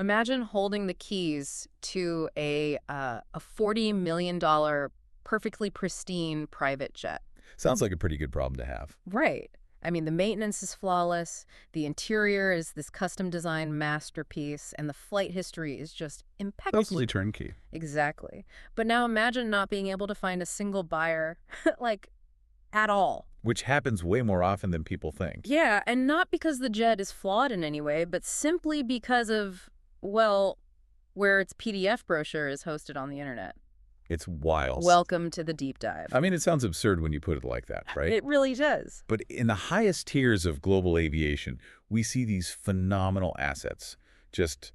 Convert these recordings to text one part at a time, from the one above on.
Imagine holding the keys to a $40 million perfectly pristine private jet. Sounds like a pretty good problem to have. Right. I mean, the maintenance is flawless, the interior is this custom-designed masterpiece, and the flight history is just impeccable. Totally turnkey. Exactly. But now imagine not being able to find a single buyer, like, at all. Which happens way more often than people think. Yeah, and not because the jet is flawed in any way, but simply because of, well, where its PDF brochure is hosted on the internet. It's wild. Welcome to the deep dive. I mean, it sounds absurd when you put it like that, right? It really does. But in the highest tiers of global aviation, we see these phenomenal assets just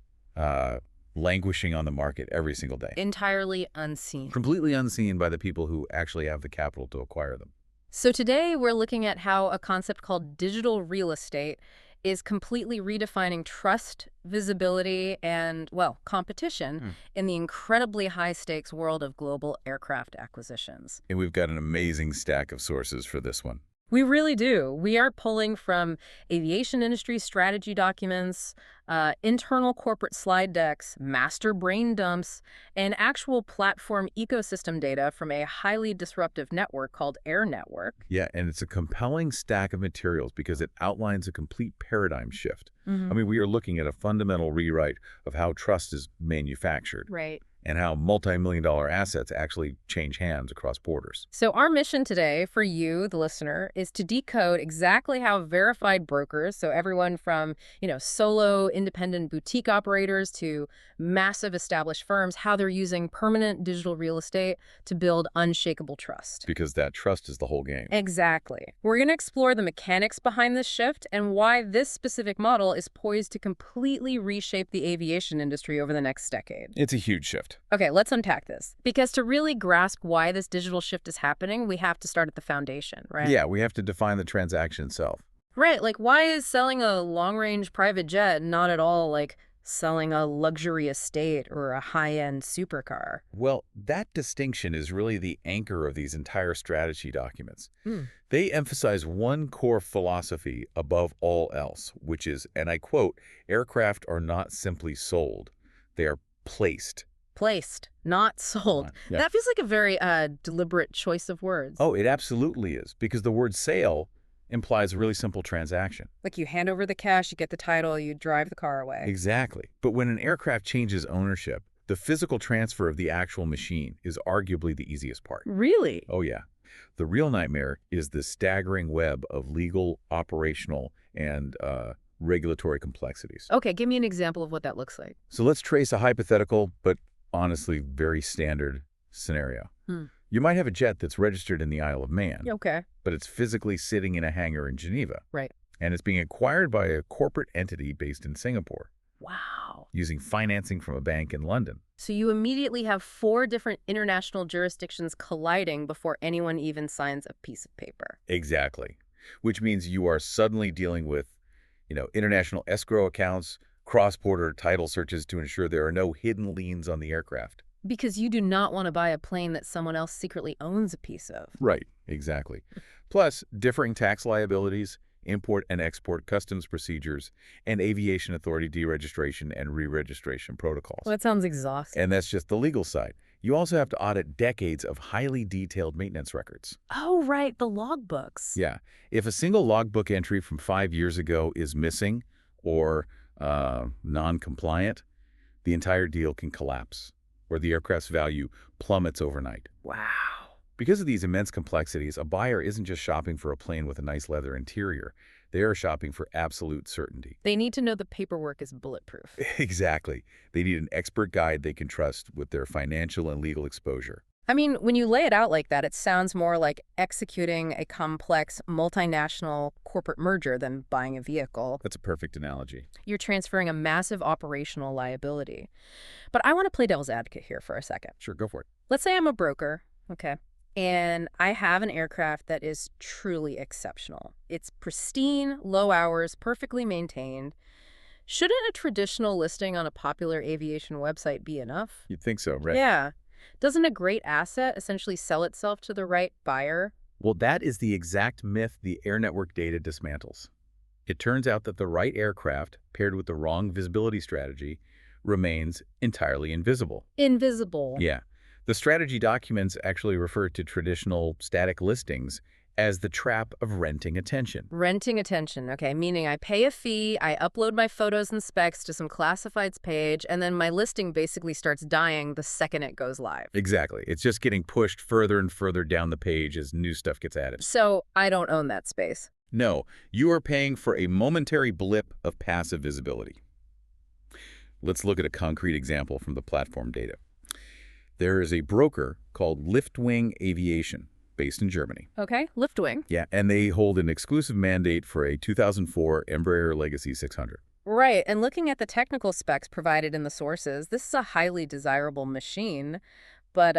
languishing on the market every single day. Entirely unseen. Completely unseen by the people who actually have the capital to acquire them. So today we're looking at how a concept called digital real estate is completely redefining trust, visibility, and, well, competition in the incredibly high-stakes world of global aircraft acquisitions. And we've got an amazing stack of sources for this one. We really do. We are pulling from aviation industry strategy documents, internal corporate slide decks, master brain dumps, and actual platform ecosystem data from a highly disruptive network called Air Network. Yeah, and it's a compelling stack of materials because it outlines a complete paradigm shift. I mean, we are looking at a fundamental rewrite of how trust is manufactured. Right. And how multi-million-dollar assets actually change hands across borders. So our mission today for you, the listener, is to decode exactly how verified brokers, so everyone from, solo independent boutique operators to massive established firms, how they're using permanent digital real estate to build unshakable trust. Because that trust is the whole game. Exactly. We're going to explore the mechanics behind this shift and why this specific model is poised to completely reshape the aviation industry over the next decade. It's a huge shift. Okay, let's unpack this. Because to really grasp why this digital shift is happening, we have to start at the foundation, right? Yeah, we have to define the transaction itself. Right, like why is selling a long-range private jet not at all like selling a luxury estate or a high-end supercar? Well, that distinction is really the anchor of these entire strategy documents. They emphasize one core philosophy above all else, which is, and I quote, aircraft are not simply sold, they are placed. Placed, not sold. Yeah. That feels like a very deliberate choice of words. Oh, it absolutely is, because the word sale implies a really simple transaction. Like you hand over the cash, you get the title, you drive the car away. Exactly. But when an aircraft changes ownership, the physical transfer of the actual machine is arguably the easiest part. Really? Oh, yeah. The real nightmare is the staggering web of legal, operational, and regulatory complexities. Okay, give me an example of what that looks like. So let's trace a hypothetical, but honestly, very standard scenario. You might have a jet that's registered in the Isle of Man, Okay. but it's physically sitting in a hangar in Geneva. Right. And it's being acquired by a corporate entity based in Singapore, Wow. using financing from a bank in London. So you immediately have 4 different international jurisdictions colliding before anyone even signs a piece of paper. Exactly. Which means you are suddenly dealing with, international escrow accounts, cross-border title searches to ensure there are no hidden liens on the aircraft. Because you do not want to buy a plane that someone else secretly owns a piece of. Right, exactly. Plus, differing tax liabilities, import and export customs procedures, and aviation authority deregistration and re-registration protocols. Well, that sounds exhausting. And that's just the legal side. You also have to audit decades of highly detailed maintenance records. Oh, right, the logbooks. Yeah. If a single logbook entry from 5 years ago is missing or non-compliant, the entire deal can collapse, or the aircraft's value plummets overnight. Wow. Because of these immense complexities, a buyer isn't just shopping for a plane with a nice leather interior. They are shopping for absolute certainty. They need to know the paperwork is bulletproof. Exactly. They need an expert guide they can trust with their financial and legal exposure. I mean, when you lay it out like that, it sounds more like executing a complex multinational corporate merger than buying a vehicle. That's a perfect analogy. You're transferring a massive operational liability. But I want to play devil's advocate here for a second. Sure, go for it. Let's say I'm a broker, okay, and I have an aircraft that is truly exceptional. It's pristine, low hours, perfectly maintained. Shouldn't a traditional listing on a popular aviation website be enough? You'd think so, right? Yeah. Doesn't a great asset essentially sell itself to the right buyer? Well, that is the exact myth the Air Network data dismantles. It turns out that the right aircraft, paired with the wrong visibility strategy, remains entirely invisible. Invisible. Yeah. The strategy documents actually refer to traditional static listings as the trap of renting attention. Renting attention, okay, meaning I pay a fee, I upload my photos and specs to some classifieds page, and then my listing basically starts dying the second it goes live. Exactly. It's just getting pushed further and further down the page as new stuff gets added. So I don't own that space. No, you are paying for a momentary blip of passive visibility. Let's look at a concrete example from the platform data. There is a broker called Liftwing Aviation, based in Germany. Okay, Liftwing. Yeah, and they hold an exclusive mandate for a 2004 Embraer Legacy 600. Right, and looking at the technical specs provided in the sources, this is a highly desirable machine, but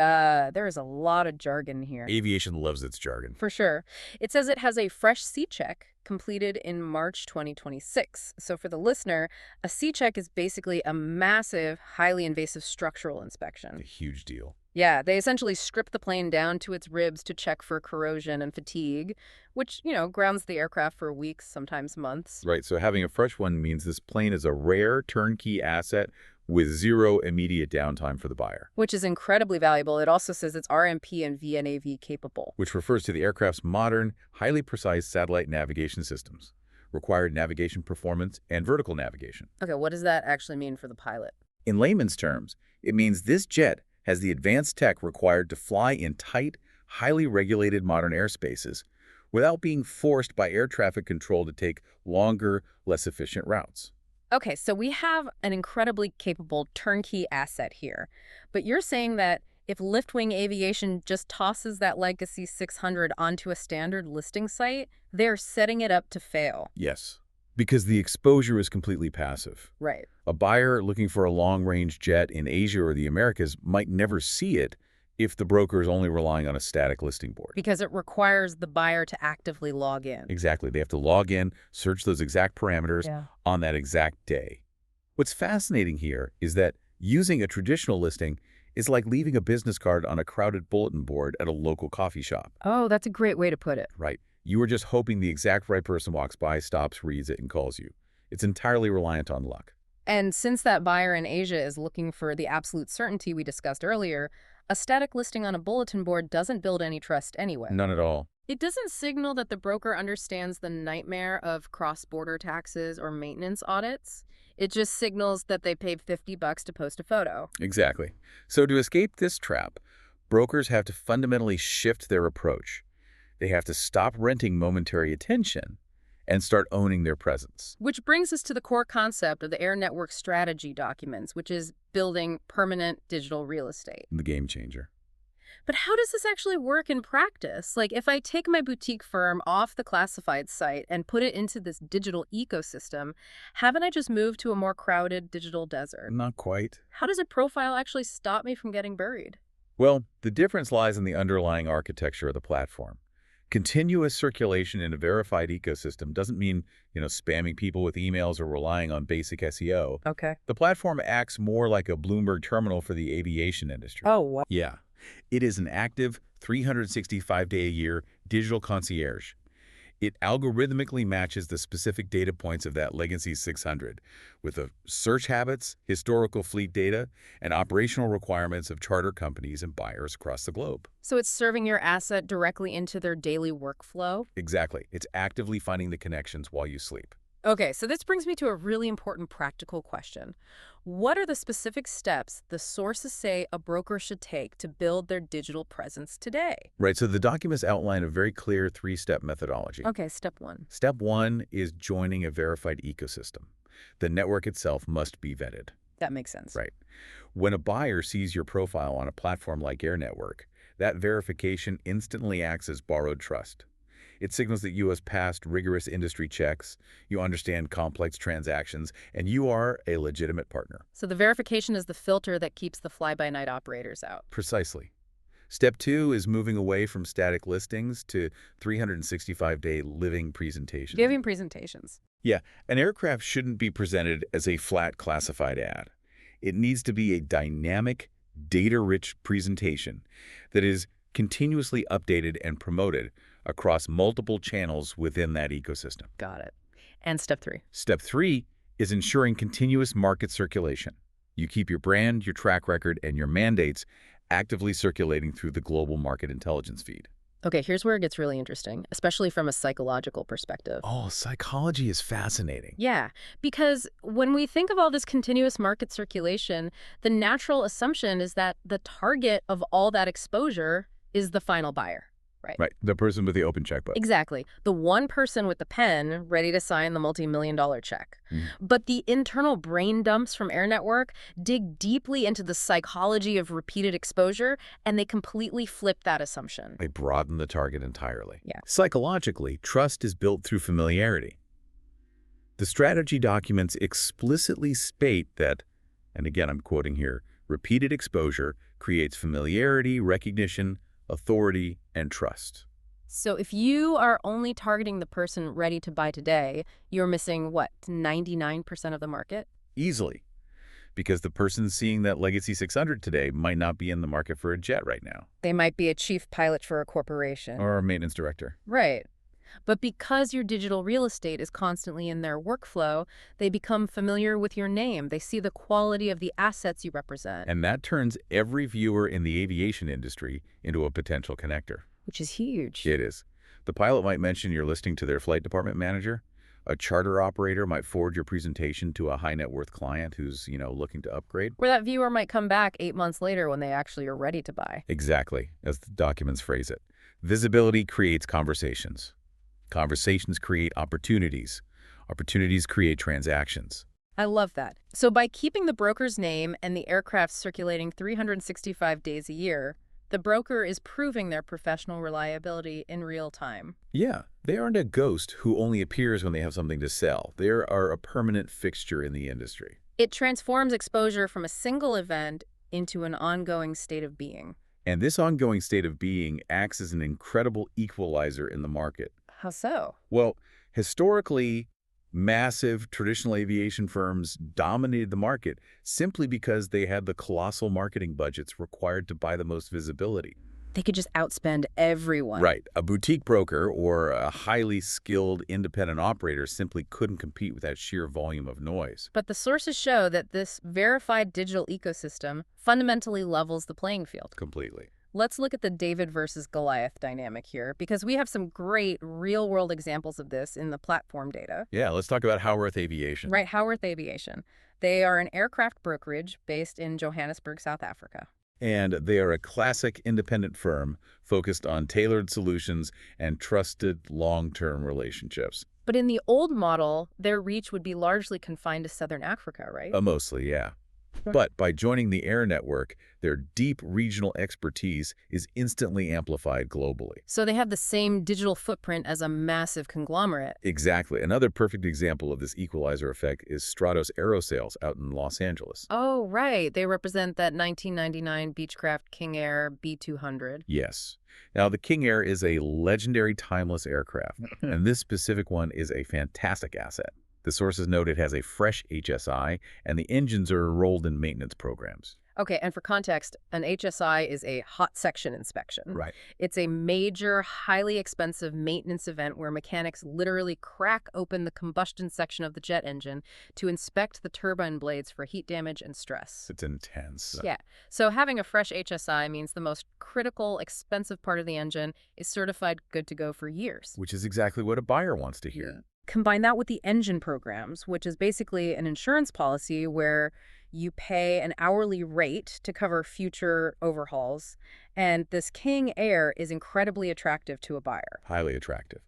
there is a lot of jargon here. Aviation loves its jargon. For sure. It says it has a fresh C-check completed in March 2026. So for the listener, a C-check is basically a massive, highly invasive structural A inspection. huge deal. Yeah, they essentially strip the plane down to its ribs to check for corrosion and fatigue, which, grounds the aircraft for weeks, sometimes months. Right, so having a fresh one means this plane is a rare turnkey asset with zero immediate downtime for the buyer, Which is incredibly valuable. It also says it's RMP and VNAV capable. which refers to the aircraft's modern, highly precise satellite navigation systems, required navigation performance, and vertical navigation. Okay, what does that actually mean for the pilot? In layman's terms, it means this jet has the advanced tech required to fly in tight, highly regulated modern airspaces without being forced by air traffic control to take longer, less efficient routes. Okay, so we have an incredibly capable turnkey asset here. But you're saying that if Liftwing Aviation just tosses that Legacy 600 onto a standard listing site, they're setting it up to fail. Yes, because the exposure is completely passive. Right. A buyer looking for a long-range jet in Asia or the Americas might never see it if the broker is only relying on a static listing board. Because it requires the buyer to actively log in. Exactly. They have to log in, search those exact parameters Yeah. on that exact day. What's fascinating here is that using a traditional listing is like leaving a business card on a crowded bulletin board at a local coffee shop. Oh, that's a great way to put it. Right. You are just hoping the exact right person walks by, stops, reads it, and calls you. It's entirely reliant on luck. And since that buyer in Asia is looking for the absolute certainty we discussed earlier, a static listing on a bulletin board doesn't build any trust anyway. None at all. It doesn't signal that the broker understands the nightmare of cross-border taxes or maintenance audits. It just signals that they paid $50 to post a photo. Exactly. So to escape this trap, brokers have to fundamentally shift their approach. They have to stop renting momentary attention and start owning their presence. Which brings us to the core concept of the Air Network strategy documents, which is building permanent digital real estate. The game changer. But how does this actually work in practice? Like, if I take my boutique firm off the classified site and put it into this digital ecosystem, haven't I just moved to a more crowded digital desert? Not quite. How does a profile actually stop me from getting buried? Well, the difference lies in the underlying architecture of the platform. Continuous circulation in a verified ecosystem doesn't mean, spamming people with emails or relying on basic SEO. Okay. The platform acts more like a Bloomberg terminal for the aviation industry. Oh, wow. Yeah. It is an active 365-day-a-year digital concierge. It algorithmically matches the specific data points of that Legacy 600 with the search habits, historical fleet data, and operational requirements of charter companies and buyers across the globe. So it's serving your asset directly into their daily workflow? Exactly. It's actively finding the connections while you sleep. Okay, so this brings me to a really important practical question. What are the specific steps the sources say a broker should take to build their digital presence today? Right, so the documents outline a very clear three-step methodology. Okay, step one. Step one is joining a verified ecosystem. The network itself must be vetted. That makes sense. Right. When a buyer sees your profile on a platform like Air Network, that verification instantly acts as borrowed trust. It signals that you have passed rigorous industry checks, you understand complex transactions, and you are a legitimate partner. So the verification is the filter that keeps the fly-by-night operators out. Precisely. Step two is moving away from static listings to 365-day living presentations. Giving presentations. Yeah, an aircraft shouldn't be presented as a flat classified ad. It needs to be a dynamic, data-rich presentation that is continuously updated and promoted across multiple channels within that ecosystem. Got it. And step three. Step three is ensuring continuous market circulation. You keep your brand, your track record, and your mandates actively circulating through the global market intelligence feed. Okay, here's where it gets really interesting, especially from a psychological perspective. Oh, psychology is fascinating. Yeah, because when we think of all this continuous market circulation, the natural assumption is that the target of all that exposure is the final buyer, right? Right, the person with the open checkbook. Exactly. The one person with the pen ready to sign the multi-million-dollar check. Mhm. But the internal brain dumps from Air Network dig deeply into the psychology of repeated exposure, and they completely flip that assumption. They broaden the target entirely. Yeah. Psychologically, trust is built through familiarity. The strategy documents explicitly state that, and again I'm quoting here, repeated exposure creates familiarity, recognition, authority, and trust. So if you are only targeting the person ready to buy today, you're missing, what, 99% of the market? Easily. Because the person seeing that Legacy 600 today might not be in the market for a jet right now. They might be a chief pilot for a corporation. Or a maintenance director. Right. But because your digital real estate is constantly in their workflow, they become familiar with your name. They see the quality of the assets you represent. And that turns every viewer in the aviation industry into a potential connector. Which is huge. It is. The pilot might mention you're listing to their flight department manager. A charter operator might forward your presentation to a high net worth client who's, looking to upgrade. Where that viewer might come back 8 months later when they actually are ready to buy. Exactly, as the documents phrase it. Visibility creates conversations. Conversations create opportunities. Opportunities create transactions. I love that. So by keeping the broker's name and the aircraft circulating 365 days a year, the broker is proving their professional reliability in real time. Yeah, they aren't a ghost who only appears when they have something to sell. They are a permanent fixture in the industry. It transforms exposure from a single event into an ongoing state of being. And this ongoing state of being acts as an incredible equalizer in the market. How so? Well, historically, massive traditional aviation firms dominated the market simply because they had the colossal marketing budgets required to buy the most visibility. They could just outspend everyone. Right. A boutique broker or a highly skilled independent operator simply couldn't compete with that sheer volume of noise. But the sources show that this verified digital ecosystem fundamentally levels the playing field. Completely. Let's look at the David versus Goliath dynamic here, because we have some great real-world examples of this in the platform data. Yeah, let's talk about Howarth Aviation. Right, Howarth Aviation. They are an aircraft brokerage based in Johannesburg, South Africa. And they are a classic independent firm focused on tailored solutions and trusted long-term relationships. But in the old model, their reach would be largely confined to Southern Africa, right? Mostly, yeah. But by joining the Air Network, their deep regional expertise is instantly amplified globally. So they have the same digital footprint as a massive conglomerate. Exactly. Another perfect example of this equalizer effect is Stratos Aerosales out in Los Angeles. Oh, right. They represent that 1999 Beechcraft King Air B200. Yes. Now, the King Air is a legendary timeless aircraft, and this specific one is a fantastic asset. The sources note it has a fresh HSI, and the engines are enrolled in maintenance programs. Okay, and for context, an HSI is a hot section inspection. Right. It's a major, highly expensive maintenance event where mechanics literally crack open the combustion section of the jet engine to inspect the turbine blades for heat damage and stress. It's intense. Yeah. So having a fresh HSI means the most critical, expensive part of the engine is certified good to go for years. Which is exactly what a buyer wants to hear. Combine that with the engine programs, which is basically an insurance policy where you pay an hourly rate to cover future overhauls. And this King Air is incredibly attractive to a buyer. Highly attractive.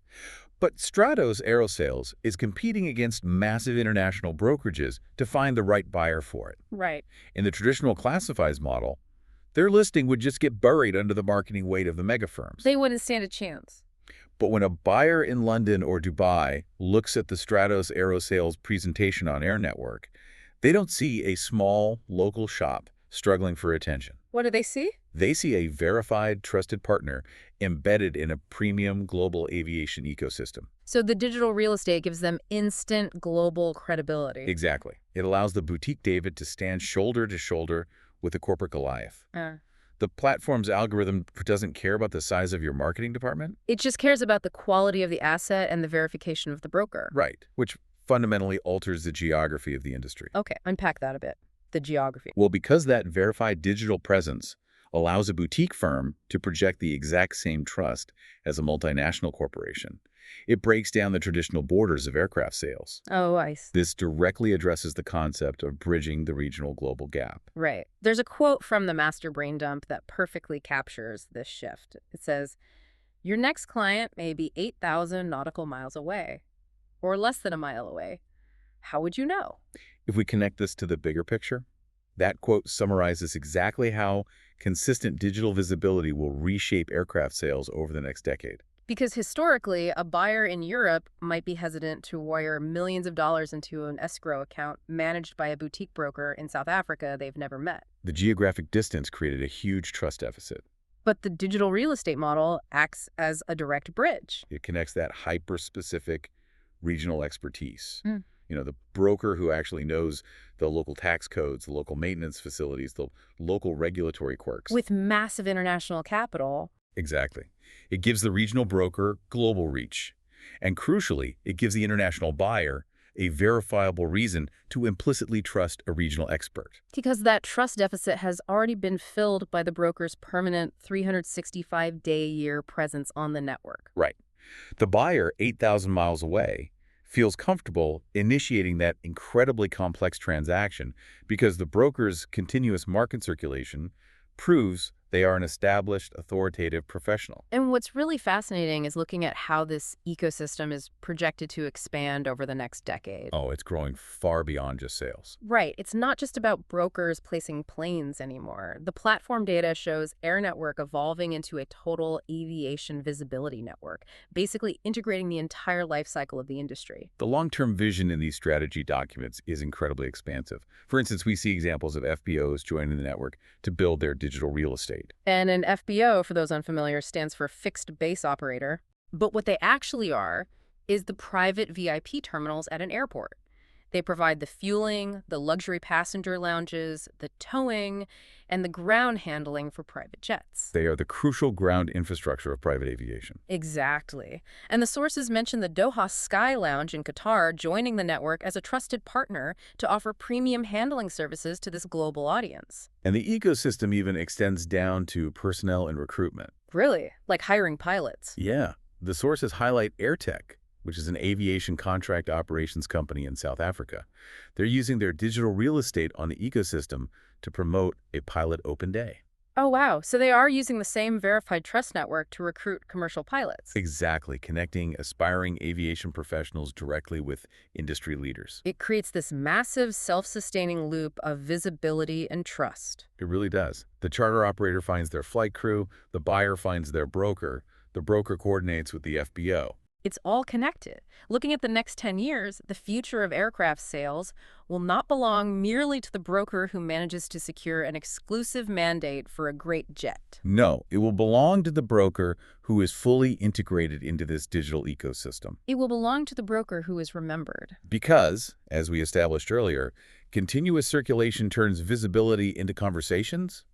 But Stratos Aerosales is competing against massive international brokerages to find the right buyer for it. Right. In the traditional classifieds model, their listing would just get buried under the marketing weight of the mega firms. They wouldn't stand a chance. But when a buyer in London or Dubai looks at the Stratos Aerosales presentation on Air Network, they don't see a small, local shop struggling for attention. What do they see? They see a verified, trusted partner embedded in a premium global aviation ecosystem. So the digital real estate gives them instant global credibility. Exactly. It allows the boutique David to stand shoulder to shoulder with the corporate Goliath. The platform's algorithm doesn't care about the size of your marketing department. It just cares about the quality of the asset and the verification of the broker. Right, which fundamentally alters the geography of the industry. Okay, unpack that a bit. the geography. Well, because that verified digital presence allows a boutique firm to project the exact same trust as a multinational corporation, it breaks down the traditional borders of aircraft sales. Oh, I see. This directly addresses the concept of bridging the regional global gap. Right. There's a quote from the Master Brain Dump that perfectly captures this shift. It says, "Your next client may be 8,000 nautical miles away, or less than a mile away. How would you know?" If we connect this to the bigger picture, that quote summarizes exactly how consistent digital visibility will reshape aircraft sales over the next decade. Because historically, a buyer in Europe might be hesitant to wire millions of dollars into an escrow account managed by a boutique broker in South Africa they've never met. The geographic distance created a huge trust deficit. But the digital real estate model acts as a direct bridge. It connects that hyper-specific regional expertise. Mm. The broker who actually knows the local tax codes, the local maintenance facilities, the local regulatory quirks. With massive international capital. Exactly. It gives the regional broker global reach. And crucially, it gives the international buyer a verifiable reason to implicitly trust a regional expert. Because that trust deficit has already been filled by the broker's permanent 365-day-a-year presence on the network. Right. The buyer, 8,000 miles away, feels comfortable initiating that incredibly complex transaction because the broker's continuous market circulation proves they are an established, authoritative professional. And what's really fascinating is looking at how this ecosystem is projected to expand over the next decade. Oh, it's growing far beyond just sales. Right. It's not just about brokers placing planes anymore. The platform data shows Air Network evolving into a total aviation visibility network, basically integrating the entire life cycle of the industry. The long-term vision in these strategy documents is incredibly expansive. For instance, we see examples of FBOs joining the network to build their digital real estate. And an FBO, for those unfamiliar, stands for fixed base operator. But what they actually are is the private VIP terminals at an airport. They provide the fueling, the luxury passenger lounges, the towing, and the ground handling for private jets. They are the crucial ground infrastructure of private aviation. Exactly. And the sources mention the Doha Sky Lounge in Qatar joining the network as a trusted partner to offer premium handling services to this global audience. And the ecosystem even extends down to personnel and recruitment. Really? Like hiring pilots? Yeah. The sources highlight AirTech, which is an aviation contract operations company in South Africa. They're using their digital real estate on the ecosystem to promote a pilot open day. Oh, wow. So they are using the same verified trust network to recruit commercial pilots. Exactly, connecting aspiring aviation professionals directly with industry leaders. It creates this massive self-sustaining loop of visibility and trust. It really does. The charter operator finds their flight crew, the buyer finds their broker, the broker coordinates with the FBO. It's all connected. Looking at the next 10 years, the future of aircraft sales will not belong merely to the broker who manages to secure an exclusive mandate for a great jet. No, it will belong to the broker who is fully integrated into this digital ecosystem. It will belong to the broker who is remembered. Because, as we established earlier, continuous circulation turns visibility into conversations,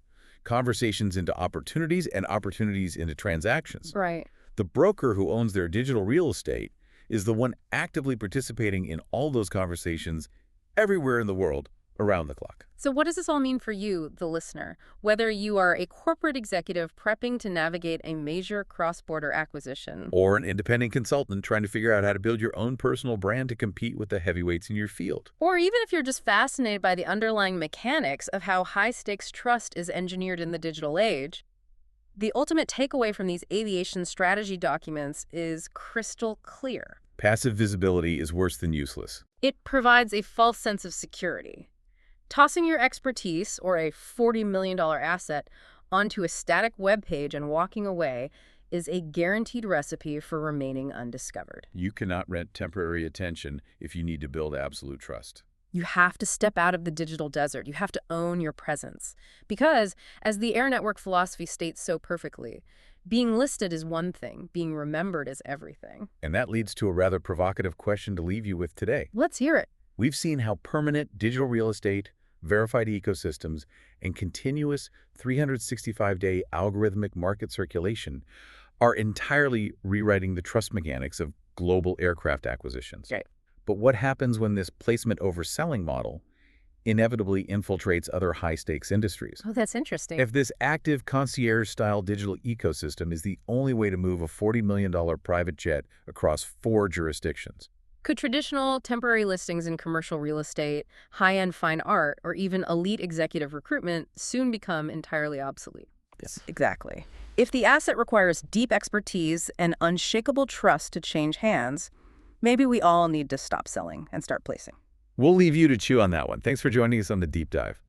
conversations into opportunities, and opportunities into transactions. Right. The broker who owns their digital real estate is the one actively participating in all those conversations everywhere in the world, around the clock. So what does this all mean for you, the listener? Whether you are a corporate executive prepping to navigate a major cross-border acquisition, Or an independent consultant trying to figure out how to build your own personal brand to compete with the heavyweights in your field. or even if you're just fascinated by the underlying mechanics of how high-stakes trust is engineered in the digital age, the ultimate takeaway from these aviation strategy documents is crystal clear. Passive visibility is worse than useless. It provides a false sense of security. Tossing your expertise, or a $40 million asset, onto a static web page and walking away is a guaranteed recipe for remaining undiscovered. You cannot rent temporary attention if you need to build absolute trust. You have to step out of the digital desert. You have to own your presence. Because, as the Air Network philosophy states so perfectly, being listed is one thing, being remembered is everything. And that leads to a rather provocative question to leave you with today. Let's hear it. We've seen how permanent digital real estate, verified ecosystems, and continuous 365-day algorithmic market circulation are entirely rewriting the trust mechanics of global aircraft acquisitions. Right. But what happens when this placement over selling model inevitably infiltrates other high-stakes industries. Oh, that's interesting. If this active concierge-style digital ecosystem is the only way to move a $40 million private jet across 4 jurisdictions. Could traditional temporary listings in commercial real estate, high-end fine art, or even elite executive recruitment soon become entirely obsolete? Yes, exactly. If the asset requires deep expertise and unshakable trust to change hands, maybe we all need to stop selling and start placing. We'll leave you to chew on that one. Thanks for joining us on the Deep Dive.